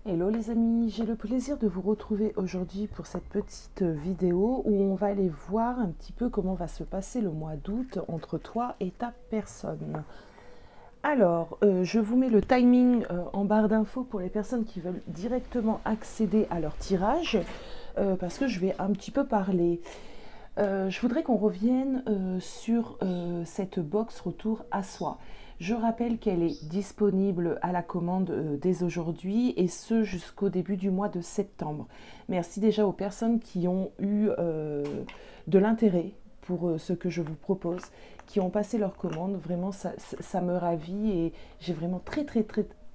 Hello les amis, j'ai le plaisir de vous retrouver aujourd'hui pour cette petite vidéo où on va aller voir un petit peu comment va se passer le mois d'août entre toi et ta personne. Alors, je vous mets le timing en barre d'infos pour les personnes qui veulent directement accéder à leur tirage parce que je vais un petit peu parler. Je voudrais qu'on revienne sur cette box retour à soi. Je rappelle qu'elle est disponible à la commande dès aujourd'hui et ce jusqu'au début du mois de septembre. Merci déjà aux personnes qui ont eu de l'intérêt pour ce que je vous propose, qui ont passé leur commande. Vraiment, ça me ravit et j'ai vraiment très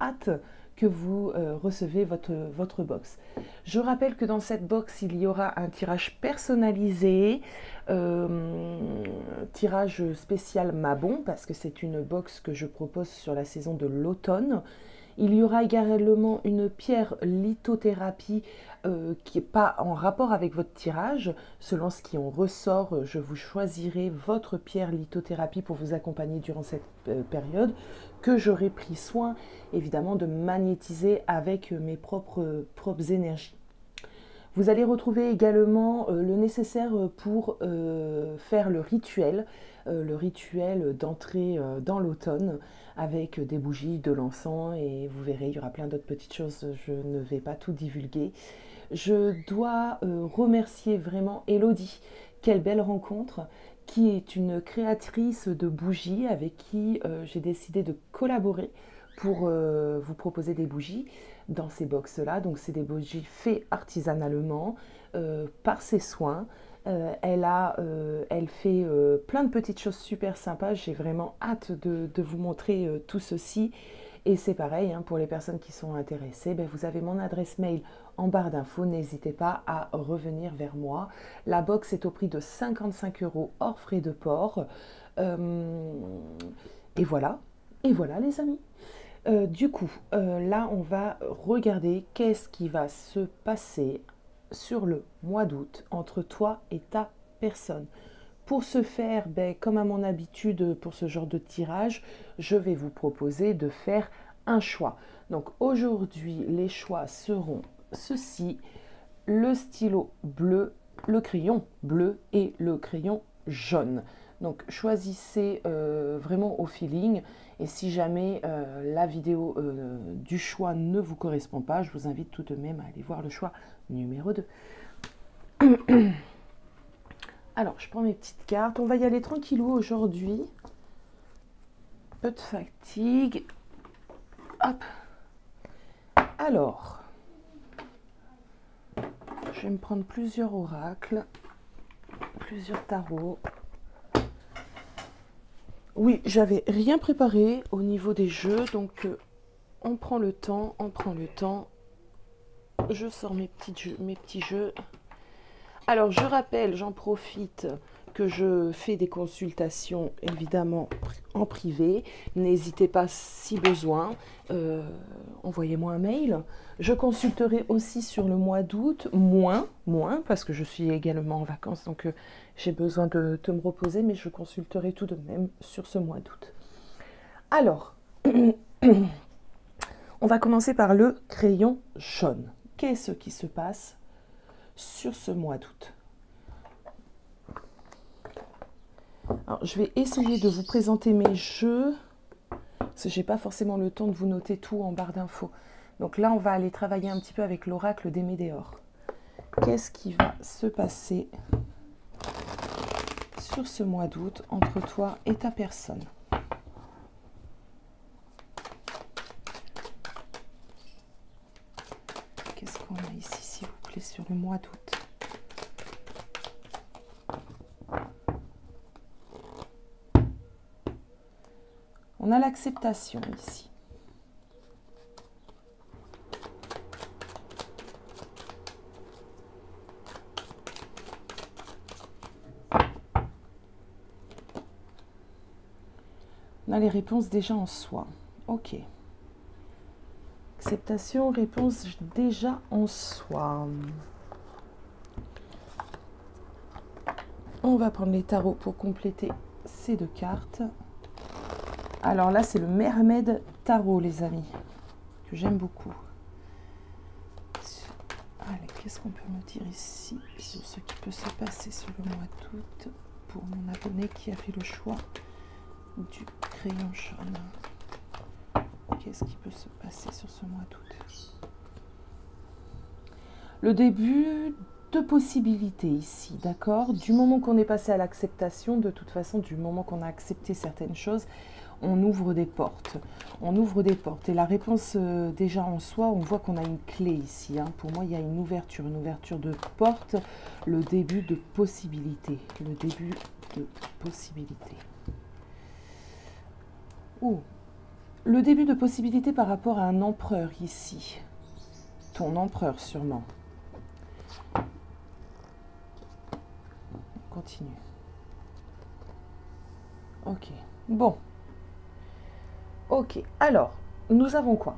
hâte que vous recevez votre box. Je rappelle que dans cette box, il y aura un tirage personnalisé, tirage spécial Mabon, parce que c'est une box que je propose sur la saison de l'automne. Il y aura également une pierre lithothérapie qui n'est pas en rapport avec votre tirage. Selon ce qui en ressort, je vous choisirai votre pierre lithothérapie pour vous accompagner durant cette période, que j'aurai pris soin évidemment de magnétiser avec mes propres énergies. Vous allez retrouver également le nécessaire pour faire le rituel d'entrée dans l'automne avec des bougies, de l'encens et vous verrez, il y aura plein d'autres petites choses, je ne vais pas tout divulguer. Je dois remercier vraiment Elodie, quelle belle rencontre, qui est une créatrice de bougies avec qui j'ai décidé de collaborer pour vous proposer des bougies dans ces box-là. Donc c'est des bougies faites artisanalement par ses soins. Elle fait plein de petites choses super sympas. J'ai vraiment hâte de vous montrer tout ceci. Et c'est pareil, hein, pour les personnes qui sont intéressées, ben, vous avez mon adresse mail en barre d'infos. N'hésitez pas à revenir vers moi. La box est au prix de 55 € hors frais de port. Et voilà. Et voilà les amis. Du coup, là, on va regarder qu'est-ce qui va se passer sur le mois d'août entre toi et ta personne. Pour ce faire, ben, comme à mon habitude pour ce genre de tirage, je vais vous proposer de faire un choix. Donc aujourd'hui, les choix seront ceci, le stylo bleu, le crayon bleu et le crayon jaune. Donc choisissez vraiment au feeling et si jamais la vidéo du choix ne vous correspond pas, je vous invite tout de même à aller voir le choix numéro 2. Alors, je prends mes petites cartes. On va y aller tranquillou aujourd'hui. Peu de fatigue. Hop. Alors, je vais me prendre plusieurs oracles, plusieurs tarots. Oui, j'avais rien préparé au niveau des jeux, donc on prend le temps, Je sors mes petits jeux. Alors, je rappelle, j'en profite, que je fais des consultations évidemment en privé. N'hésitez pas si besoin, envoyez-moi un mail. Je consulterai aussi sur le mois d'août, moins, parce que je suis également en vacances, donc j'ai besoin de me reposer, mais je consulterai tout de même sur ce mois d'août. Alors, on va commencer par le crayon jaune. Qu'est-ce qui se passe sur ce mois d'août? Alors, je vais essayer de vous présenter mes jeux, parce que je n'ai pas forcément le temps de vous noter tout en barre d'infos. Donc là, on va aller travailler un petit peu avec l'oracle des Médéors. Qu'est-ce qui va se passer sur ce mois d'août entre toi et ta personne? Qu'est-ce qu'on a ici, s'il vous plaît, sur le mois d'août? On a l'acceptation ici. On a les réponses déjà en soi. Ok. Acceptation, réponse déjà en soi. On va prendre les tarots pour compléter ces deux cartes. Alors là, c'est le Mermaid Tarot, les amis, que j'aime beaucoup. Allez, qu'est-ce qu'on peut me dire ici sur ce qui peut se passer sur le mois d'août pour mon abonné qui a fait le choix du crayon jaune? Qu'est-ce qui peut se passer sur ce mois d'août? Le début de possibilités ici, d'accord? Du moment qu'on est passé à l'acceptation, de toute façon, du moment qu'on a accepté certaines choses, on ouvre des portes. On ouvre des portes. Et la réponse, déjà en soi, on voit qu'on a une clé ici. Hein. Pour moi, il y a une ouverture de porte, le début de possibilités. Le début de possibilités. Oh, le début de possibilités par rapport à un empereur ici. Ton empereur, sûrement. On continue. Ok. Bon. Ok. Alors, nous avons quoi?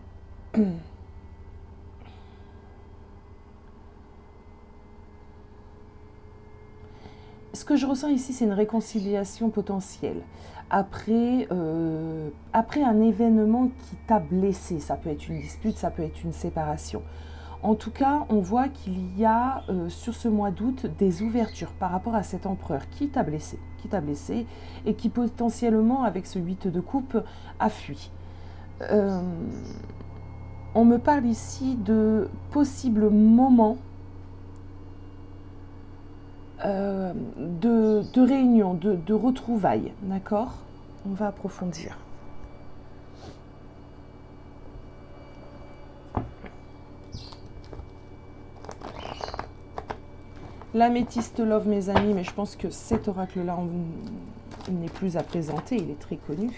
Ce que je ressens ici, c'est une réconciliation potentielle. Après un événement qui t'a blessé, ça peut être une dispute, ça peut être une séparation. En tout cas, on voit qu'il y a sur ce mois d'août des ouvertures par rapport à cet empereur qui t'a blessé et qui potentiellement, avec ce 8 de coupe, a fui. On me parle ici de possibles moments de réunion, de retrouvailles, d'accord? On va approfondir. L'améthyste love, mes amis, mais je pense que cet oracle-là, il n'est plus à présenter, il est très connu.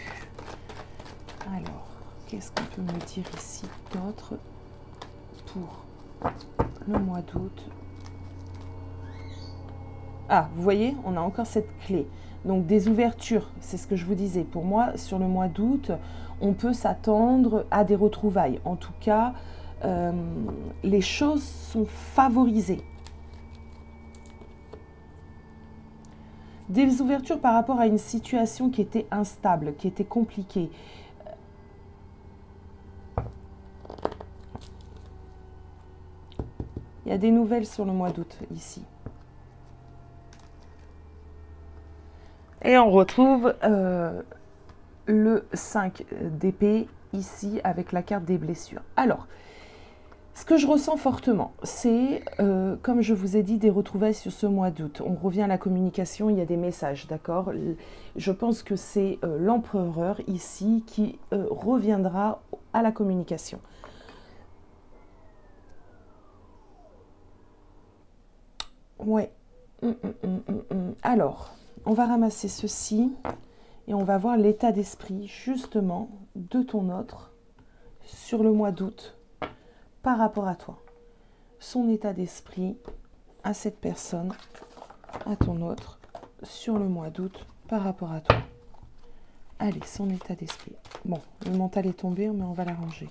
Alors, qu'est-ce qu'on peut me dire ici d'autre pour le mois d'août? Ah, vous voyez, on a encore cette clé. Donc, des ouvertures, c'est ce que je vous disais. Pour moi, sur le mois d'août, on peut s'attendre à des retrouvailles. En tout cas, les choses sont favorisées. Des ouvertures par rapport à une situation qui était instable, qui était compliquée. Il y a des nouvelles sur le mois d'août, ici. Et on retrouve le 5 d'épée, ici, avec la carte des blessures. Alors, ce que je ressens fortement, c'est, comme je vous ai dit, des retrouvailles sur ce mois d'août. On revient à la communication, il y a des messages, d'accord? Je pense que c'est l'empereur ici qui reviendra à la communication. Ouais. Alors, on va ramasser ceci et on va voir l'état d'esprit, justement, de ton autre sur le mois d'août par rapport à toi. Son état d'esprit à cette personne, à ton autre, sur le mois d'août par rapport à toi. Allez, son état d'esprit. Bon, le mental est tombé, mais on va l'arranger.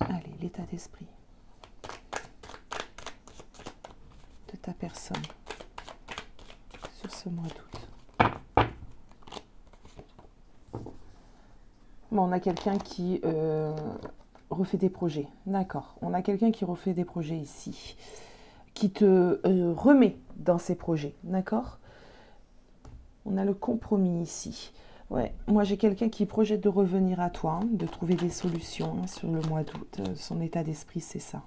Allez, l'état d'esprit de ta personne sur ce mois d'août. Bon, on a quelqu'un qui refait des projets. D'accord. On a quelqu'un qui refait des projets ici. Qui te remet dans ses projets. D'accord? On a le compromis ici. Ouais, moi j'ai quelqu'un qui projette de revenir à toi, hein, de trouver des solutions hein, sur le mois d'août. Son état d'esprit, c'est ça.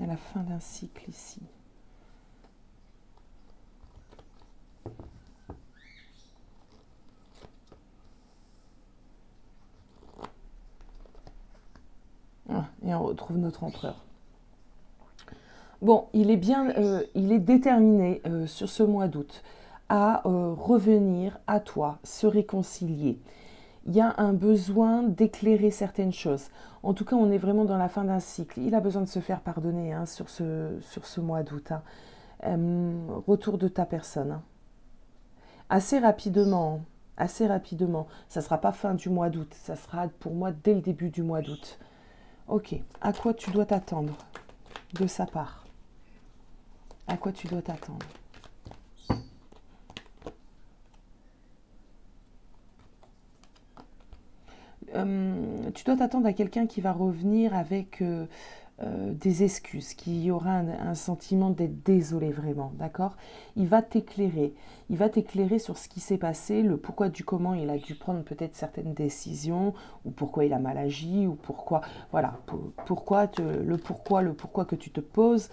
À la fin d'un cycle ici. Et on retrouve notre empereur. Bon, il est bien, il est déterminé sur ce mois d'août à revenir à toi, se réconcilier. Il y a un besoin d'éclairer certaines choses. En tout cas, on est vraiment dans la fin d'un cycle. Il a besoin de se faire pardonner hein, sur ce mois d'août. Hein. Retour de ta personne. Hein. Assez rapidement. Assez rapidement. Ça ne sera pas fin du mois d'août. Ça sera pour moi dès le début du mois d'août. Ok. À quoi tu dois t'attendre de sa part? À quoi tu dois t'attendre? tu dois t'attendre à quelqu'un qui va revenir avec des excuses, qui aura un sentiment d'être désolé vraiment, d'accord? Il va t'éclairer. Il va t'éclairer sur ce qui s'est passé, le pourquoi du comment il a dû prendre peut-être certaines décisions, ou pourquoi il a mal agi, ou pourquoi, voilà, le pourquoi que tu te poses,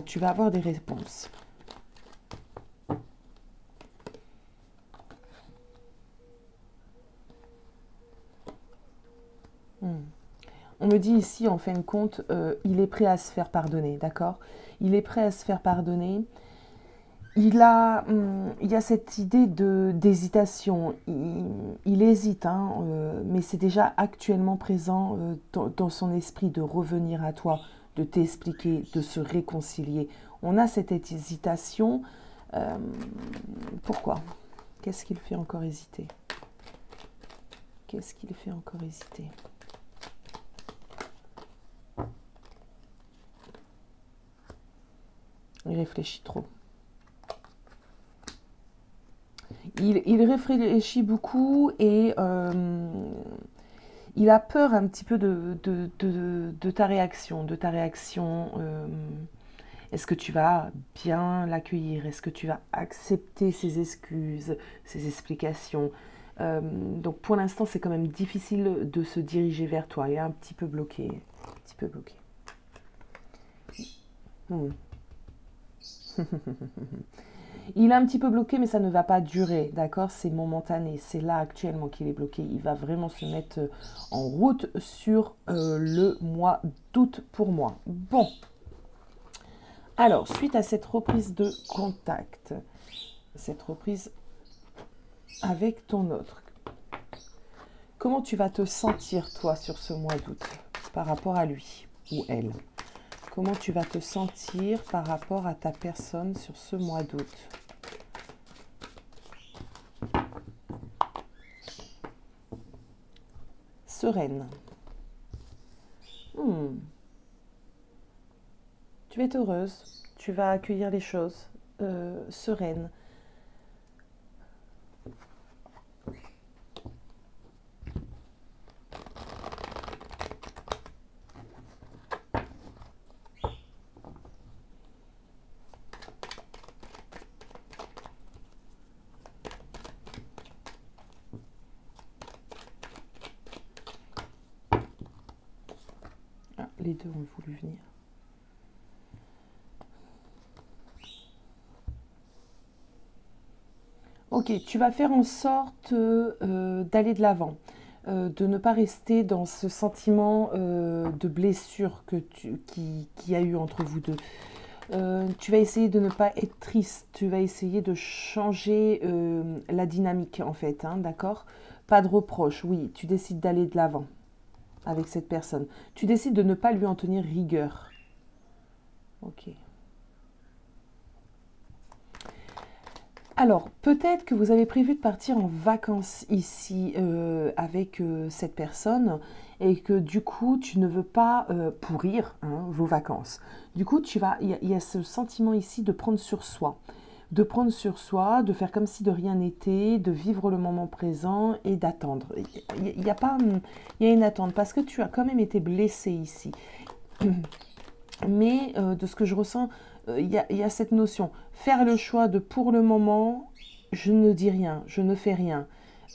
tu vas avoir des réponses. On me dit ici, en fin de compte, il est prêt à se faire pardonner, d'accord? Il est prêt à se faire pardonner. Il y a cette idée d'hésitation. Il hésite, hein, mais c'est déjà actuellement présent dans son esprit de revenir à toi, de t'expliquer, de se réconcilier. On a cette hésitation. euh, Pourquoi? Qu'est-ce qu'il fait encore hésiter? Qu'est-ce qu'il fait encore hésiter? Il réfléchit trop. Il réfléchit beaucoup et il a peur un petit peu de ta réaction. Est-ce que tu vas bien l'accueillir? Est-ce que tu vas accepter ses excuses, ses explications? Donc pour l'instant, c'est quand même difficile de se diriger vers toi. Il est un petit peu bloqué. Un petit peu bloqué. Hmm. Il est un petit peu bloqué, mais ça ne va pas durer, d'accord? C'est momentané, c'est là actuellement qu'il est bloqué. Il va vraiment se mettre en route sur le mois d'août pour moi. Bon, alors, suite à cette reprise de contact, cette reprise avec ton autre, comment tu vas te sentir, toi, sur ce mois d'août, par rapport à lui ou elle? Comment tu vas te sentir par rapport à ta personne sur ce mois d'août? Sereine. Tu vas être heureuse. Tu vas accueillir les choses. Sereine. Ah, les deux ont voulu venir. Ok, tu vas faire en sorte d'aller de l'avant, de ne pas rester dans ce sentiment de blessure qu'il y a eu entre vous deux. Tu vas essayer de ne pas être triste, tu vas essayer de changer la dynamique en fait, hein, d'accord? Pas de reproche, oui, tu décides d'aller de l'avant avec cette personne. Tu décides de ne pas lui en tenir rigueur. Ok. Alors, peut-être que vous avez prévu de partir en vacances ici avec cette personne et que du coup, tu ne veux pas pourrir hein, vos vacances. Du coup, il y a ce sentiment ici de prendre sur soi. De prendre sur soi, de faire comme si de rien n'était, de vivre le moment présent et d'attendre. Il y a pas, il y a une attente parce que tu as quand même été blessé ici. Mais de ce que je ressens, il y a cette notion. Faire le choix de pour le moment, je ne dis rien, je ne fais rien,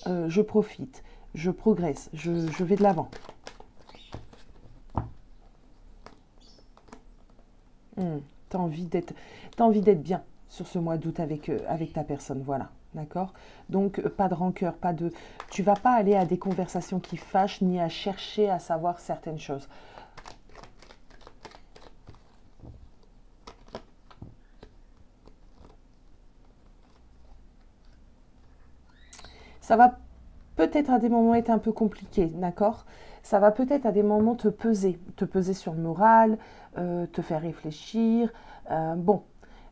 je profite, je progresse, je vais de l'avant. Tu as envie d'être bien sur ce mois d'août avec ta personne, voilà. D'accord? Donc, pas de rancœur, tu vas pas aller à des conversations qui fâchent, ni à chercher à savoir certaines choses. Ça va peut-être à des moments être un peu compliqué, d'accord? Ça va peut-être à des moments te peser sur le moral, te faire réfléchir. Bon,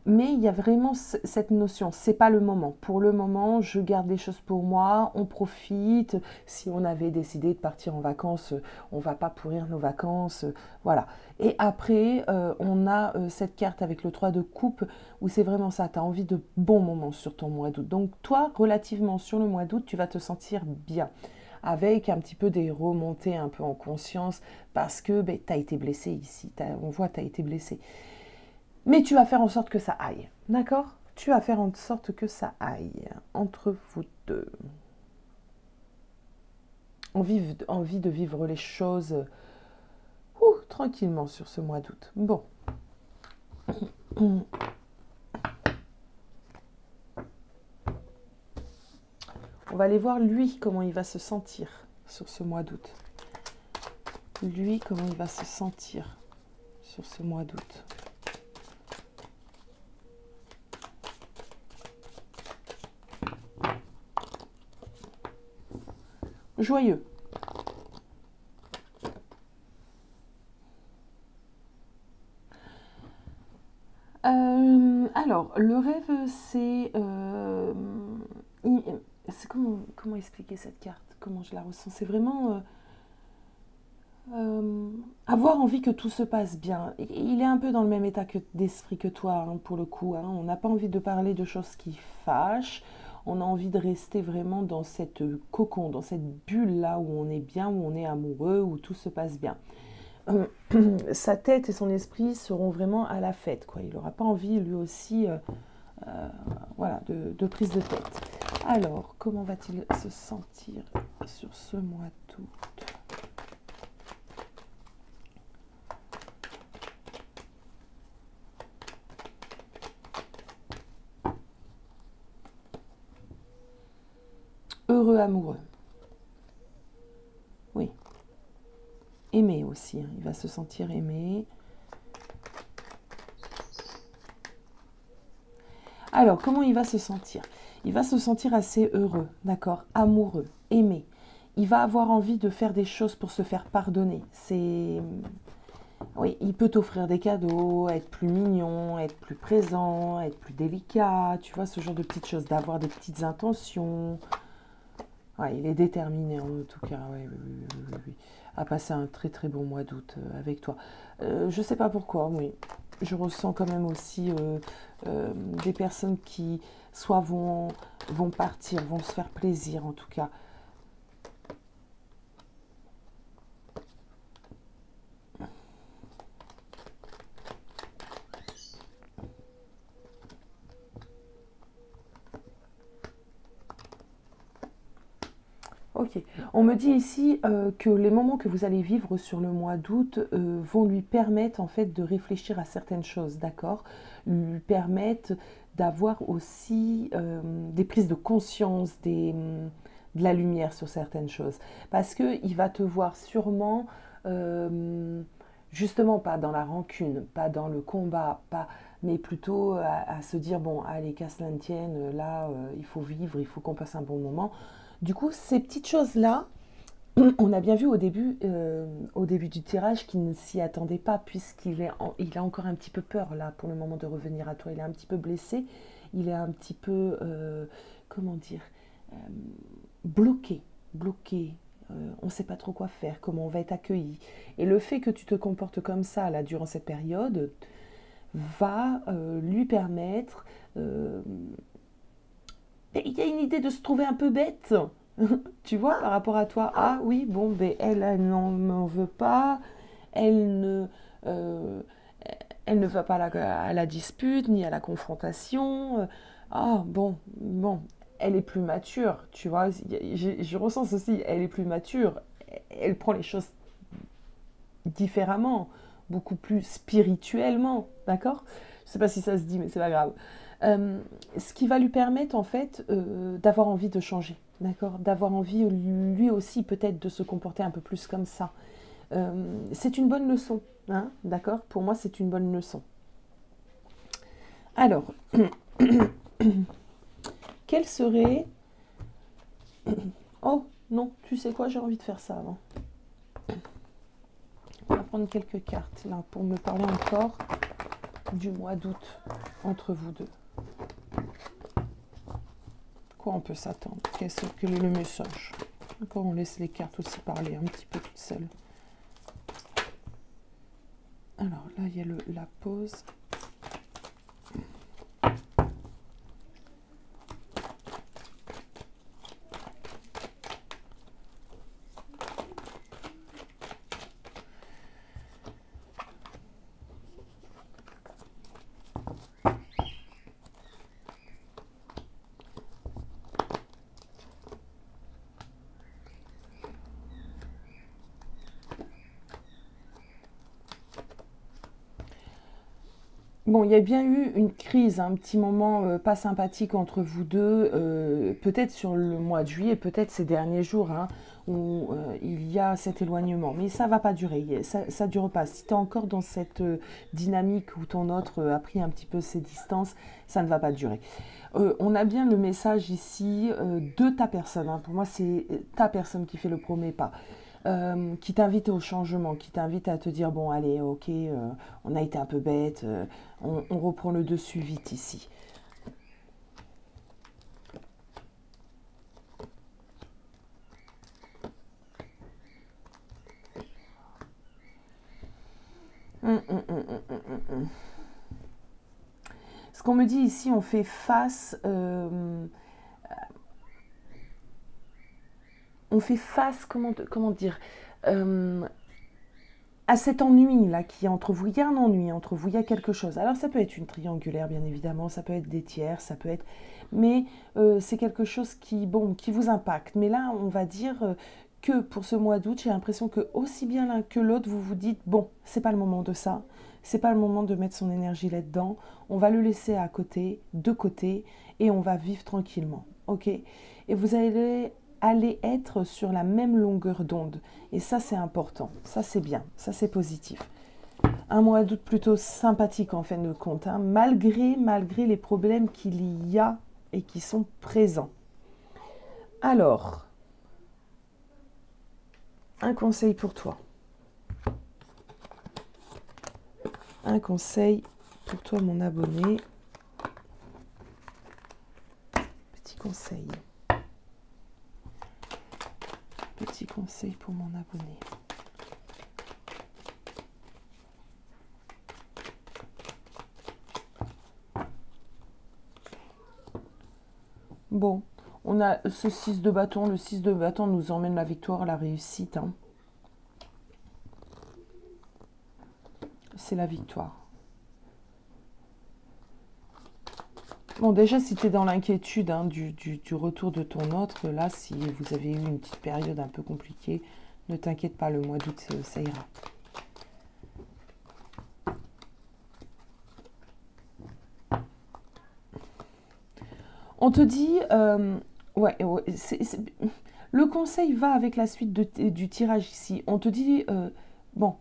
mais il y a vraiment cette notion, c'est pas le moment. Pour le moment, je garde les choses pour moi, on profite. Si on avait décidé de partir en vacances, on va pas pourrir nos vacances, voilà. Et après, on a cette carte avec le 3 de coupe où c'est vraiment ça, tu as envie de bons moments sur ton mois d'août. Donc toi, relativement sur le mois d'août, tu vas te sentir bien. avec un petit peu des remontées un peu en conscience, parce que ben, tu as été blessé ici, on voit que tu as été blessé. Mais tu vas faire en sorte que ça aille, d'accord? Tu vas faire en sorte que ça aille entre vous deux. Envie de vivre les choses tranquillement sur ce mois d'août. Bon. On va aller voir lui, comment il va se sentir sur ce mois d'août. Lui, comment il va se sentir sur ce mois d'août. Joyeux. Alors, le rêve, c'est comment expliquer cette carte? Comment je la ressens? C'est vraiment avoir envie que tout se passe bien. Il est un peu dans le même état d'esprit que toi, hein, pour le coup. Hein. On n'a pas envie de parler de choses qui fâchent. On a envie de rester vraiment dans cette cocon, dans cette bulle-là où on est bien, où on est amoureux, où tout se passe bien. Sa tête et son esprit seront vraiment à la fête, quoi. Il n'aura pas envie, lui aussi, voilà, de prise de tête. Alors, comment va-t-il se sentir sur ce mois d'août? Heureux, amoureux. Oui. Aimé aussi, hein. Il va se sentir aimé. Alors, comment il va se sentir? Il va se sentir assez heureux, d'accord, amoureux, aimé. Il va avoir envie de faire des choses pour se faire pardonner. Oui, il peut t'offrir des cadeaux, être plus mignon, être plus présent, être plus délicat, tu vois, ce genre de petites choses, d'avoir des petites intentions. Ouais, il est déterminé en tout cas, oui, à passer un très très bon mois d'août avec toi. Je sais pas pourquoi, oui. Je ressens quand même aussi des personnes qui soit vont partir, vont se faire plaisir en tout cas. Ok, on me dit ici que les moments que vous allez vivre sur le mois d'août vont lui permettre en fait de réfléchir à certaines choses, d'accord? Lui permettre d'avoir aussi des prises de conscience, de la lumière sur certaines choses. Parce qu'il va te voir sûrement, justement pas dans la rancune, pas dans le combat, mais plutôt à se dire, bon, allez, qu'à cela ne tienne, là, il faut vivre, il faut qu'on passe un bon moment. Du coup, ces petites choses-là, on a bien vu au début du tirage qu'il ne s'y attendait pas, il a encore un petit peu peur là pour le moment de revenir à toi. Il est un petit peu blessé, il est un petit peu, comment dire, euh, bloqué. On ne sait pas trop quoi faire, comment on va être accueilli. Et le fait que tu te comportes comme ça là durant cette période va lui permettre il y a une idée de se trouver un peu bête, tu vois, par rapport à toi. Ah oui, bon, ben elle n'en m'en veut pas, elle ne, euh, elle ne va pas à la dispute ni à la confrontation. Ah bon, elle est plus mature, tu vois. Je ressens ceci, elle est plus mature, elle prend les choses différemment, beaucoup plus spirituellement, d'accord? Je sais pas si ça se dit, mais c'est pas grave. Ce qui va lui permettre en fait d'avoir envie de changer, d'accord, d'avoir envie lui aussi peut-être de se comporter un peu plus comme ça. C'est une bonne leçon, hein, d'accord. Pour moi, c'est une bonne leçon. Alors, quelle serait... Oh non, tu sais quoi, j'ai envie de faire ça avant. On va prendre quelques cartes là pour me parler encore du mois d'août entre vous deux. Quoi on peut s'attendre? Quel est le message? Encore, on laisse les cartes aussi parler un petit peu toutes seules. Alors là, il y a la pause. Bon, il y a bien eu une crise, un petit moment pas sympathique entre vous deux, peut-être sur le mois de juillet, peut-être ces derniers jours, hein, où il y a cet éloignement. Mais ça va pas durer, ça dure pas. Si tu es encore dans cette dynamique où ton autre a pris un petit peu ses distances, ça ne va pas durer. On a bien le message ici de ta personne, hein. Pour moi, c'est ta personne qui fait le premier pas. Qui t'invite au changement, qui t'invite à te dire, bon, allez, ok, on a été un peu bête, on reprend le dessus vite ici. Ce qu'on me dit ici, on fait face... comment dire, à cet ennui là qui est entre vous. Il y a un ennui entre vous, il y a quelque chose. Alors ça peut être une triangulaire bien évidemment, ça peut être des tiers, ça peut être, mais c'est quelque chose qui, bon, qui vous impacte. Mais là, on va dire que pour ce mois d'août, j'ai l'impression que aussi bien l'un que l'autre, vous vous dites bon, c'est pas le moment de ça, c'est pas le moment de mettre son énergie là-dedans. On va le laisser à côté, de côté, et on va vivre tranquillement, ok? Et vous allez être sur la même longueur d'onde. Et ça, c'est important. Ça, c'est bien. Ça, c'est positif. Un mois d'août plutôt sympathique en fin de compte, hein, malgré les problèmes qu'il y a et qui sont présents. Alors, un conseil pour toi. Un conseil pour toi, mon abonné. Petit conseil. Petit conseil pour mon abonné. Bon, on a ce 6 de bâton. Le 6 de bâton nous emmène la victoire, la réussite, hein. C'est la victoire. Bon, déjà, si tu es dans l'inquiétude, hein, du retour de ton autre, là, si vous avez eu une petite période un peu compliquée, ne t'inquiète pas, le mois d'août, ça ira. On te dit, ouais, le conseil va avec la suite du tirage ici. On te dit, bon,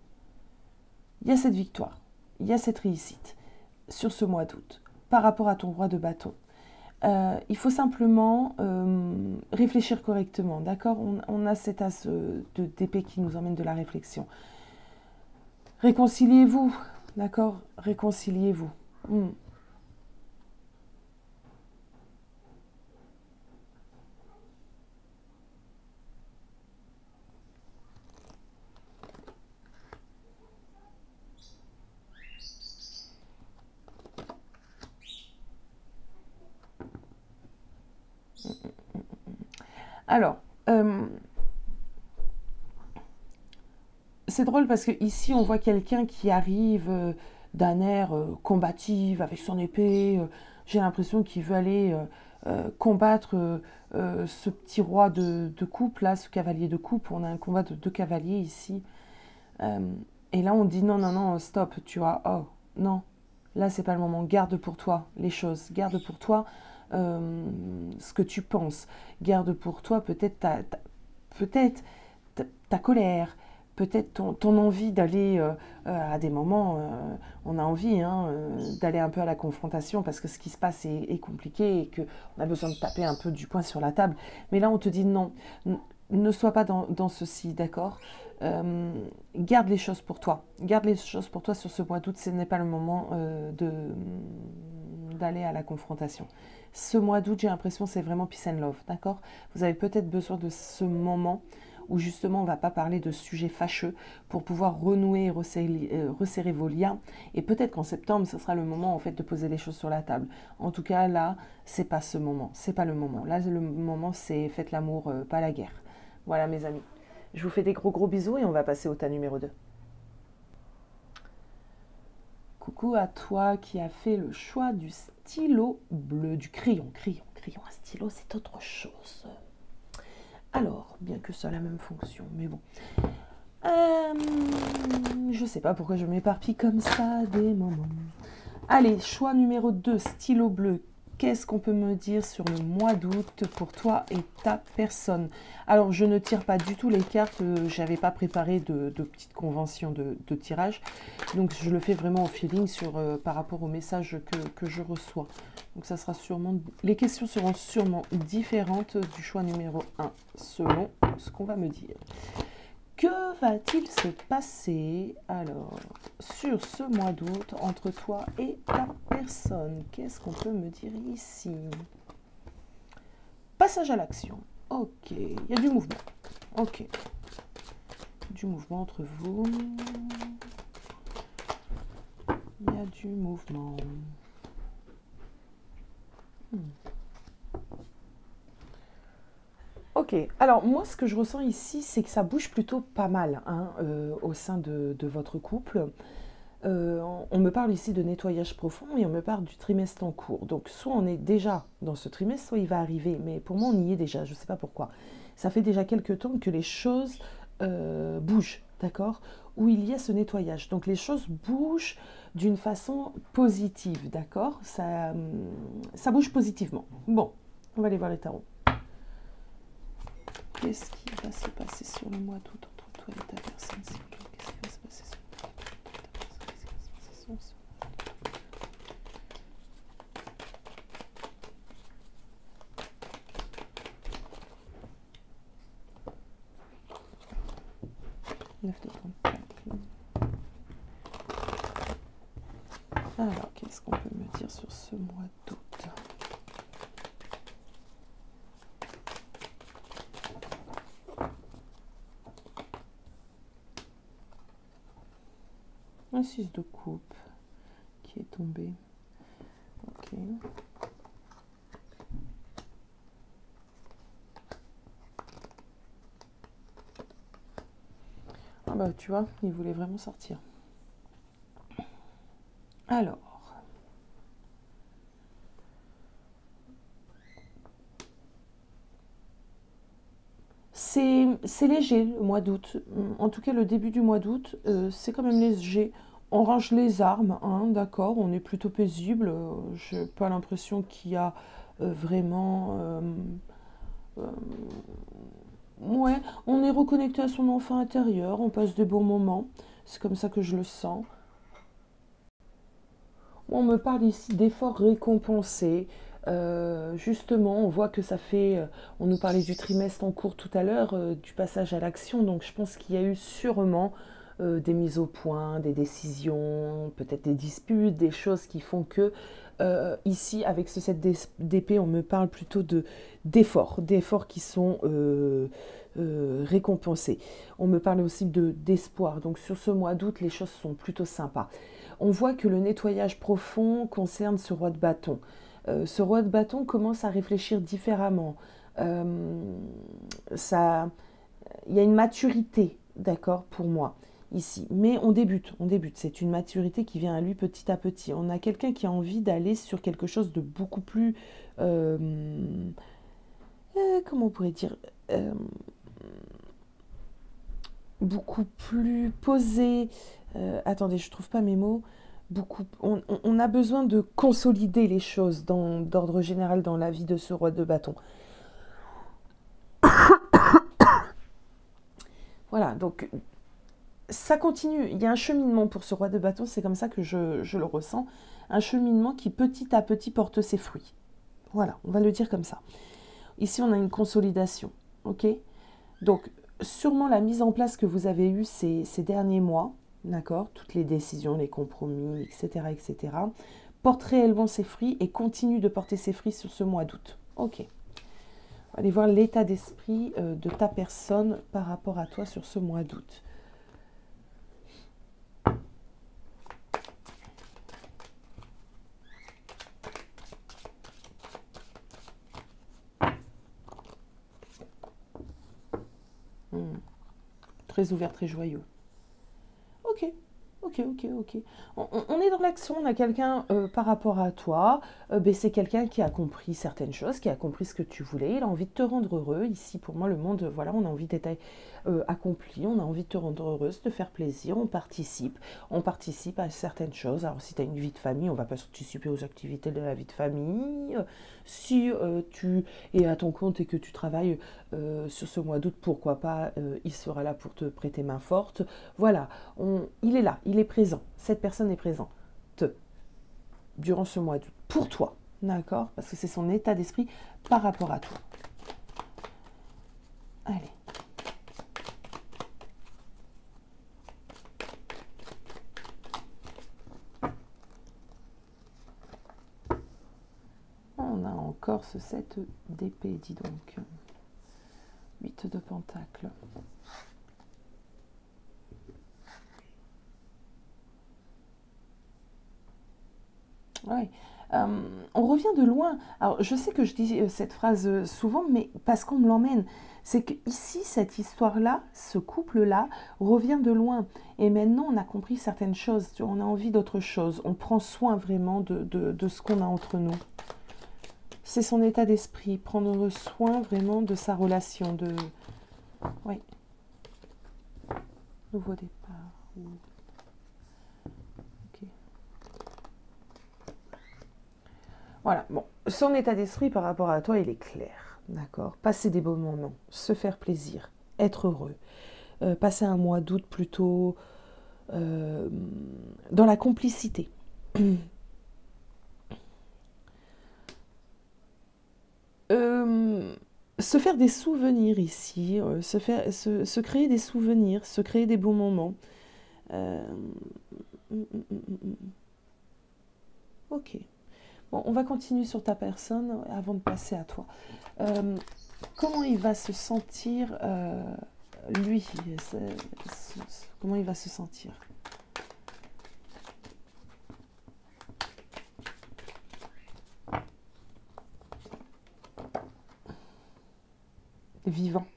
il y a cette victoire, il y a cette réussite sur ce mois d'août par rapport à ton roi de bâton. Il faut simplement réfléchir correctement, d'accord? On a cet as d'épée qui nous emmène de la réflexion. Réconciliez-vous, d'accord? Réconciliez-vous. Alors, c'est drôle parce que ici on voit quelqu'un qui arrive d'un air combatif avec son épée. J'ai l'impression qu'il veut aller combattre ce petit roi de coupe là, ce cavalier de coupe. On a un combat de deux cavaliers ici. Et là on dit non, non, non, stop, tu vois. Oh, non, là c'est pas le moment. Garde pour toi les choses. Garde pour toi ce que tu penses. Garde pour toi peut-être ta colère, peut-être ton envie d'aller à des moments, on a envie hein, d'aller un peu à la confrontation parce que ce qui se passe est compliqué et qu'on a besoin de taper un peu du poing sur la table. Mais là, on te dit non, ne sois pas dans ceci, d'accord? Garde les choses pour toi. Garde les choses pour toi sur ce mois d'août. Ce n'est pas le moment d'aller à la confrontation. Ce mois d'août, j'ai l'impression c'est vraiment peace and love, d'accord? Vous avez peut-être besoin de ce moment où justement on ne va pas parler de sujets fâcheux pour pouvoir renouer et resserrer vos liens. Et peut-être qu'en septembre, ce sera le moment en fait de poser les choses sur la table. En tout cas, là, c'est pas ce moment, c'est pas le moment. Là, le moment, c'est faites l'amour, pas la guerre. Voilà mes amis. Je vous fais des gros bisous et on va passer au tas numéro 2. Coucou à toi qui a fait le choix du stylo bleu, du crayon. Un stylo, c'est autre chose. Alors, bien que ça a la même fonction, mais bon. Je sais pas pourquoi je m'éparpille comme ça des moments. Allez, choix numéro 2, stylo bleu. Qu'est-ce qu'on peut me dire sur le mois d'août pour toi et ta personne? Alors, je ne tire pas du tout les cartes. Je n'avais pas préparé de petites conventions de tirage. Donc, je le fais vraiment au feeling par rapport aux messages que je reçois. Donc, ça sera sûrement... Les questions seront sûrement différentes du choix numéro 1, selon ce qu'on va me dire. Que va-t-il se passer alors sur ce mois d'août entre toi et ta personne? Qu'est-ce qu'on peut me dire ici? Passage à l'action. Ok, il y a du mouvement. Ok. Du mouvement entre vous. Il y a du mouvement. Ok, alors moi ce que je ressens ici, c'est que ça bouge plutôt pas mal hein, au sein de votre couple. On me parle ici de nettoyage profond et on me parle du trimestre en cours. Donc soit on est déjà dans ce trimestre, soit il va arriver. Mais pour moi, on y est déjà, je ne sais pas pourquoi. Ça fait déjà quelques temps que les choses bougent, d'accord? Où il y a ce nettoyage. Donc les choses bougent d'une façon positive, d'accord? Ça bouge positivement. Bon, on va aller voir les tarots. Qu'est-ce qui va se passer sur le mois d'août entre toi et ta personne? Qu'est-ce qui va se passer sur le mois d'août entre ta personne? Qu'est-ce qui va se passer sur ce mois? 9 de pentacle. Alors, qu'est-ce qu'on peut me dire sur ce mois d'août? Un 6 de coupe qui est tombé. Ok. Ah bah tu vois, il voulait vraiment sortir. Alors. C'est léger le mois d'août. En tout cas, le début du mois d'août, c'est quand même léger. On range les armes, hein, d'accord, on est plutôt paisible. Je n'ai pas l'impression qu'il y a vraiment... ouais, on est reconnecté à son enfant intérieur, on passe des bons moments. C'est comme ça que je le sens. On me parle ici d'efforts récompensés. Justement, on voit que ça fait... on nous parlait du trimestre en cours tout à l'heure, du passage à l'action. Donc je pense qu'il y a eu sûrement des mises au point, des décisions, peut-être des disputes, des choses qui font que... ici, avec ce set d'épée, on me parle plutôt d'efforts qui sont récompensés. On me parle aussi d'espoir. Donc sur ce mois d'août, les choses sont plutôt sympas. On voit que le nettoyage profond concerne ce roi de bâton. Ce roi de bâton commence à réfléchir différemment. Il y a une maturité, d'accord, pour moi, ici. Mais on débute. C'est une maturité qui vient à lui petit à petit. On a quelqu'un qui a envie d'aller sur quelque chose de beaucoup plus... comment on pourrait dire beaucoup plus posé. Attendez, je ne trouve pas mes mots. On a besoin de consolider les choses d'ordre général dans la vie de ce roi de bâton. Voilà, donc ça continue. Il y a un cheminement pour ce roi de bâton, c'est comme ça que je le ressens. Un cheminement qui petit à petit porte ses fruits. Voilà, on va le dire comme ça. Ici, on a une consolidation, ok? Donc, sûrement la mise en place que vous avez eue ces derniers mois, d'accord, toutes les décisions, les compromis, etc., portent réellement ses fruits et continuent de porter ses fruits sur ce mois d'août. Ok. On va aller voir l'état d'esprit de ta personne par rapport à toi sur ce mois d'août. Très ouvert, très joyeux. Ok, Ok, ok, ok. On est dans l'action, on a quelqu'un par rapport à toi, ben, c'est quelqu'un qui a compris certaines choses, qui a compris ce que tu voulais, il a envie de te rendre heureux. Ici, pour moi, le monde, voilà, on a envie d'être accompli, on a envie de te rendre heureuse, de te faire plaisir, on participe à certaines choses. Alors, si tu as une vie de famille, on va participer aux activités de la vie de famille. Si tu es à ton compte et que tu travailles sur ce mois d'août, pourquoi pas, il sera là pour te prêter main forte. Voilà, il est là, il est présent. Cette personne est présente durant ce mois d'août pour toi, d'accord? Parce que c'est son état d'esprit par rapport à toi. Allez. On a encore ce 7 d'épée, dis donc. 8 de pentacle. Ouais. On revient de loin. Alors, je sais que je dis cette phrase souvent, mais parce qu'on me l'emmène. C'est que ici, cette histoire-là, ce couple-là, revient de loin. Et maintenant, on a compris certaines choses. On a envie d'autre chose. On prend soin vraiment de ce qu'on a entre nous. C'est son état d'esprit. Prendre soin vraiment de sa relation. Oui. Nouveau départ. Ok. Voilà, bon, son état d'esprit par rapport à toi, il est clair, d'accord? Passer des beaux moments, se faire plaisir, être heureux, passer un mois d'août plutôt dans la complicité. Se faire des souvenirs ici, se créer des souvenirs, se créer des bons moments. Euh, ok. Bon, on va continuer sur ta personne avant de passer à toi. Comment il va se sentir, lui? Comment il va se sentir? Vivant.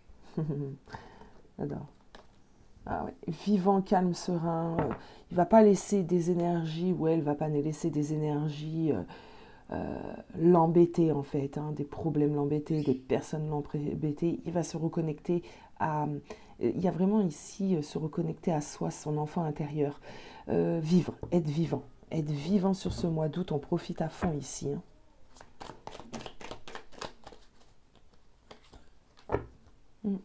J'adore. Ah ouais. Vivant, calme, serein. Il va pas laisser des énergies, ou elle va pas laisser des énergies l'embêter en fait, hein, des problèmes l'embêter, des personnes l'embêter. Il va se reconnecter à... Il y a vraiment ici se reconnecter à soi, son enfant intérieur. Vivre, être vivant. Être vivant sur ce mois d'août, on profite à fond ici. Hein. Mm.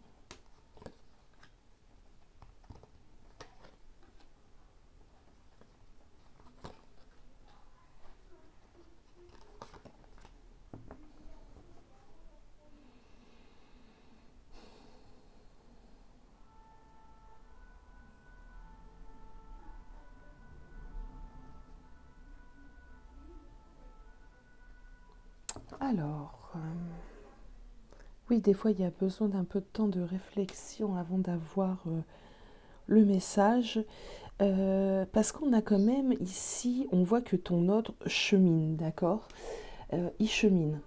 Alors, oui, des fois, il y a besoin d'un peu de temps de réflexion avant d'avoir le message. Parce qu'on a quand même ici, on voit que ton autre chemine, d'accord? Il chemine,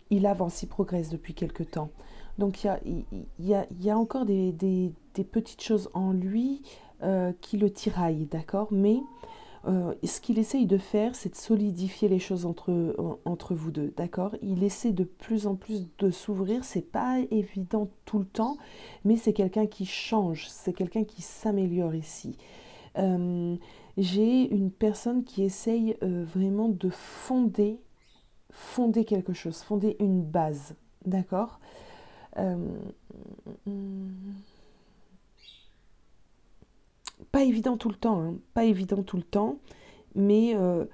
il avance, il progresse depuis quelque temps. Donc il y a encore des petites choses en lui qui le tiraillent, d'accord? Mais ce qu'il essaye de faire, c'est de solidifier les choses entre vous deux, d'accord? Il essaie de plus en plus de s'ouvrir, c'est pas évident tout le temps, mais c'est quelqu'un qui change, c'est quelqu'un qui s'améliore ici. Euh, j'ai une personne qui essaye vraiment de fonder quelque chose, fonder une base, d'accord? Euh, Pas évident tout le temps, hein, pas évident tout le temps, mais, euh,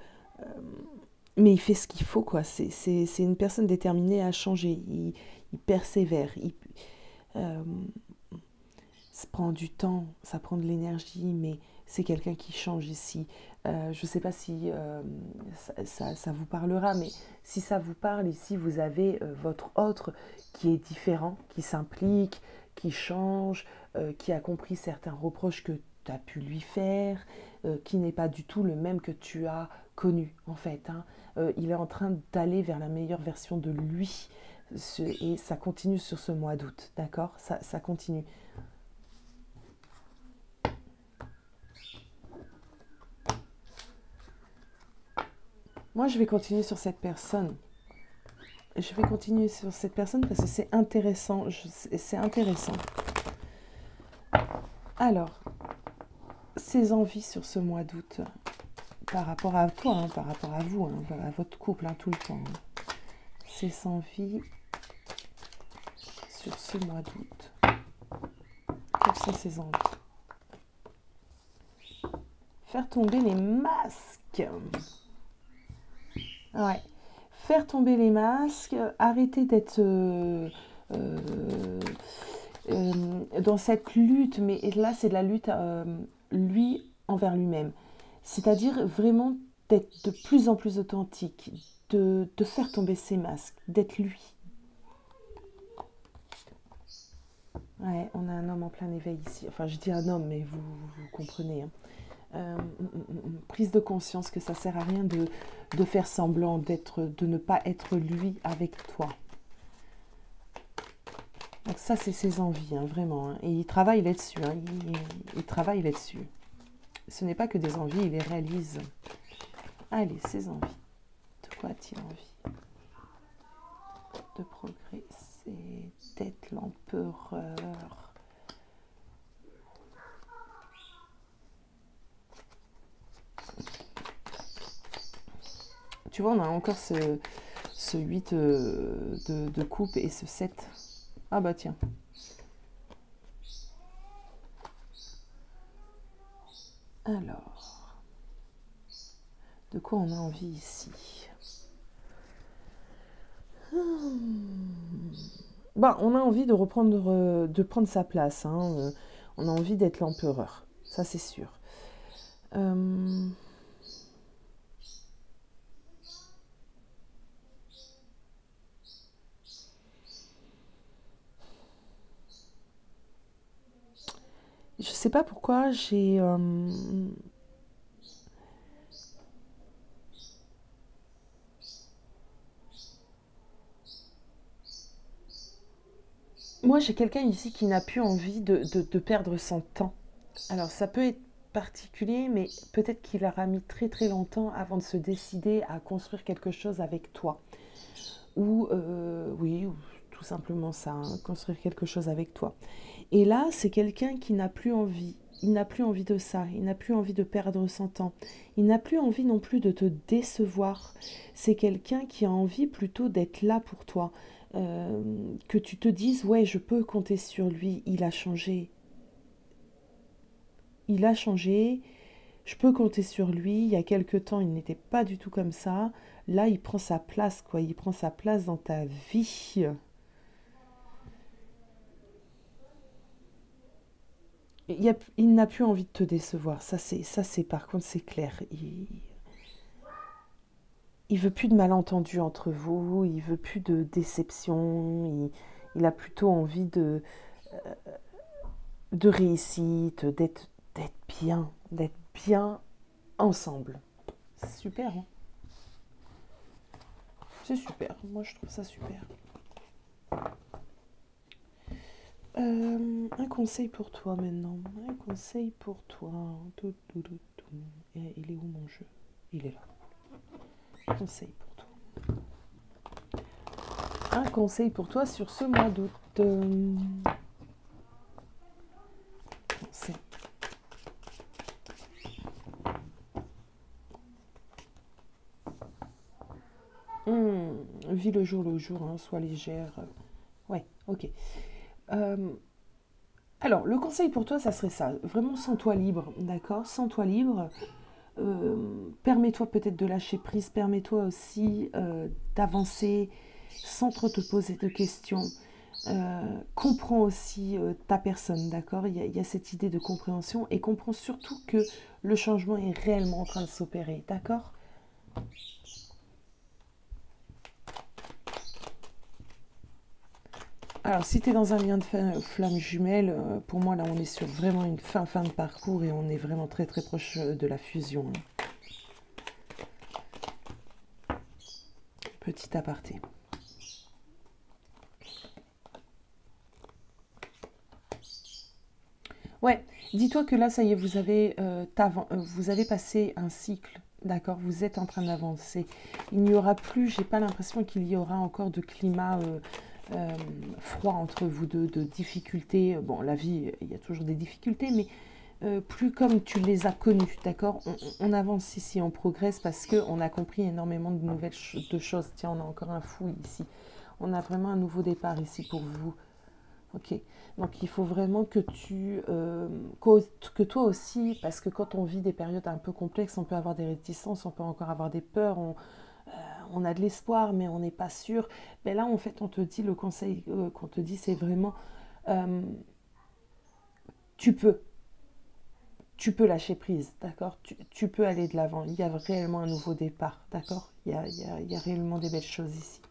mais il fait ce qu'il faut, quoi. C'est une personne déterminée à changer, il persévère, euh, ça prend du temps, ça prend de l'énergie, mais c'est quelqu'un qui change ici. Je ne sais pas si ça vous parlera, mais si ça vous parle, ici, vous avez votre autre qui est différent, qui s'implique, qui change, qui a compris certains reproches que tu as pu lui faire, qui n'est pas du tout le même que tu as connu, en fait. Hein. Il est en train d'aller vers la meilleure version de lui. Et ça continue sur ce mois d'août, d'accord? Ça continue. Moi, je vais continuer sur cette personne. Je vais continuer sur cette personne parce que c'est intéressant. C'est intéressant. Alors, ses envies sur ce mois d'août, par rapport à toi, hein, par rapport à vous, hein, à votre couple, hein, tout le temps. Hein. Ses envies sur ce mois d'août. Quelles sont ses envies? Faire tomber les masques. Ouais. Faire tomber les masques, arrêter d'être dans cette lutte, mais là c'est de la lutte lui envers lui-même. C'est-à-dire vraiment d'être de plus en plus authentique, de faire tomber ses masques, d'être lui. Ouais, on a un homme en plein éveil ici. Enfin, je dis un homme, mais vous comprenez. Hein. Prise de conscience que ça sert à rien de faire semblant de ne pas être lui avec toi. Donc ça, c'est ses envies, hein, vraiment. Hein. Et il travaille là-dessus. Hein. Il travaille là-dessus. Ce n'est pas que des envies, il les réalise. Allez, ses envies. De quoi a-t-il envie? De progresser, d'être l'empereur. Tu vois, on a encore ce 8 de coupe et ce 7. Ah bah tiens. Alors, de quoi on a envie ici? Bah, on a envie de reprendre, de prendre sa place. Hein. On a envie d'être l'empereur. Ça, c'est sûr. Je sais pas pourquoi j'ai... Moi, j'ai quelqu'un ici qui n'a plus envie de perdre son temps. Alors, ça peut être particulier, mais peut-être qu'il aura mis très très longtemps avant de se décider à construire quelque chose avec toi. Ou, oui, ou tout simplement ça, hein, construire quelque chose avec toi. Et là, c'est quelqu'un qui n'a plus envie. Il n'a plus envie de ça. Il n'a plus envie de perdre son temps. Il n'a plus envie non plus de te décevoir. C'est quelqu'un qui a envie plutôt d'être là pour toi. Que tu te dises, ouais, je peux compter sur lui. Il a changé. Il a changé. Je peux compter sur lui. Il y a quelque temps, il n'était pas du tout comme ça. Là, il prend sa place, quoi. Il prend sa place dans ta vie. Il n'a plus envie de te décevoir. Ça, c'est par contre, c'est clair. Il veut plus de malentendus entre vous. Il veut plus de déception. Il a plutôt envie de réussite, d'être bien ensemble. C'est super, hein. C'est super. Moi, je trouve ça super. Un conseil pour toi maintenant. Un conseil pour toi. Tout, tout, tout, tout. Et il est où mon jeu? Il est là. Un conseil pour toi. Un conseil pour toi sur ce mois d'août. Conseil. Vis le jour, hein, sois légère. Ouais, ok. Alors, le conseil pour toi, ça serait ça. Vraiment, sens-toi libre, d'accord? Sens-toi libre. Permets-toi peut-être de lâcher prise. Permets-toi aussi d'avancer sans trop te poser de questions. Comprends aussi ta personne, d'accord? Il y a cette idée de compréhension et comprends surtout que le changement est réellement en train de s'opérer, d'accord? Alors, si tu es dans un lien de flamme jumelle, pour moi, là, on est sur vraiment une fin de parcours et on est vraiment très très proche de la fusion. Hein. Petit aparté. Ouais, dis-toi que là, ça y est, vous avez passé un cycle D'accord, vous êtes en train d'avancer. Il n'y aura plus, j'ai pas l'impression qu'il y aura encore de climat froid entre vous deux, de difficultés. Bon, la vie, il y a toujours des difficultés, mais plus comme tu les as connues, d'accord? On avance ici, on progresse parce qu'on a compris énormément de nouvelles choses. Tiens, on a encore un fou ici. On a vraiment un nouveau départ ici pour vous. Ok, donc il faut vraiment que toi aussi, parce que quand on vit des périodes un peu complexes, on peut avoir des réticences, on peut encore avoir des peurs, on a de l'espoir, mais on n'est pas sûr. Mais là, en fait, on te dit, le conseil qu'on te dit, c'est vraiment, euh, tu peux, tu peux lâcher prise, d'accord? Tu peux aller de l'avant. Il y a réellement un nouveau départ, d'accord? Il y a réellement des belles choses ici.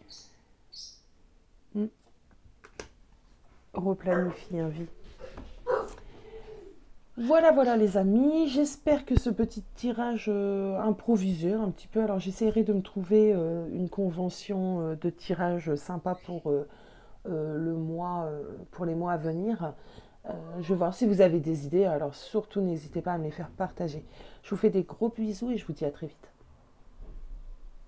Hmm. Replanifie un vie. Voilà, voilà les amis, j'espère que ce petit tirage improvisé un petit peu, alors j'essaierai de me trouver une convention de tirage sympa le mois, pour les mois à venir. Je vais voir si vous avez des idées, alors surtout n'hésitez pas à me les faire partager. Je vous fais des gros bisous et je vous dis à très vite.